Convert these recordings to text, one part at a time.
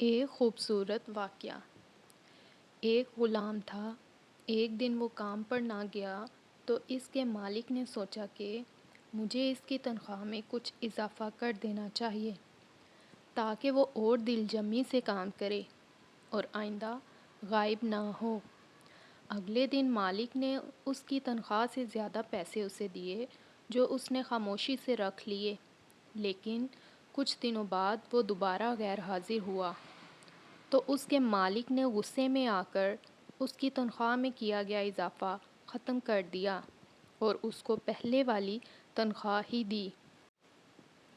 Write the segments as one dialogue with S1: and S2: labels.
S1: ایک خوبصورت واقعہ۔ ایک غلام تھا۔ ایک دن وہ کام پر نہ گیا تو اس کے مالک نے سوچا کہ مجھے اس کی تنخواہ میں کچھ اضافہ کر دینا چاہیے تاکہ وہ اور دل جمی سے کام کرے اور آئندہ غائب نہ ہو۔ اگلے دن مالک نے اس کی تنخواہ سے زیادہ پیسے اسے دیے جو اس نے خاموشی سے رکھ لیے، لیکن کچھ دنوں بعد وہ دوبارہ غیر حاضر ہوا تو اس کے مالک نے غصے میں آ کر اس کی تنخواہ میں کیا گیا اضافہ ختم کر دیا اور اس کو پہلے والی تنخواہ ہی دی۔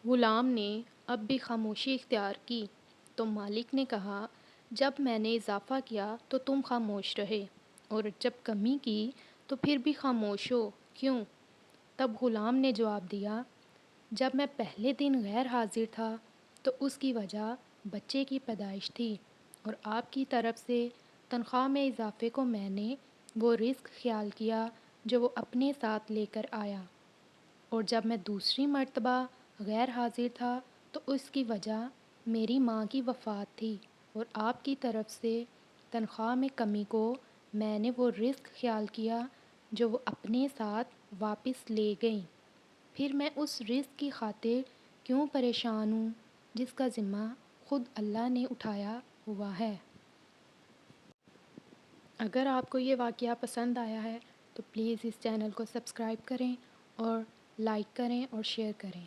S1: غلام نے اب بھی خاموشی اختیار کی تو مالک نے کہا، جب میں نے اضافہ کیا تو تم خاموش رہے اور جب کمی کی تو پھر بھی خاموش ہو، کیوں؟ تب غلام نے جواب دیا، جب میں پہلے دن غیر حاضر تھا تو اس کی وجہ بچے کی پیدائش تھی اور آپ کی طرف سے تنخواہ میں اضافے کو میں نے وہ رزق خیال کیا جو وہ اپنے ساتھ لے کر آیا، اور جب میں دوسری مرتبہ غیر حاضر تھا تو اس کی وجہ میری ماں کی وفات تھی اور آپ کی طرف سے تنخواہ میں کمی کو میں نے وہ رزق خیال کیا جو وہ اپنے ساتھ واپس لے گئیں۔ پھر میں اس رزق کی خاطر کیوں پریشان ہوں جس کا ذمہ خود اللہ نے اٹھایا ہوا ہے۔ اگر آپ کو یہ واقعہ پسند آیا ہے تو پلیز اس چینل کو سبسکرائب کریں اور لائک کریں اور شیئر کریں۔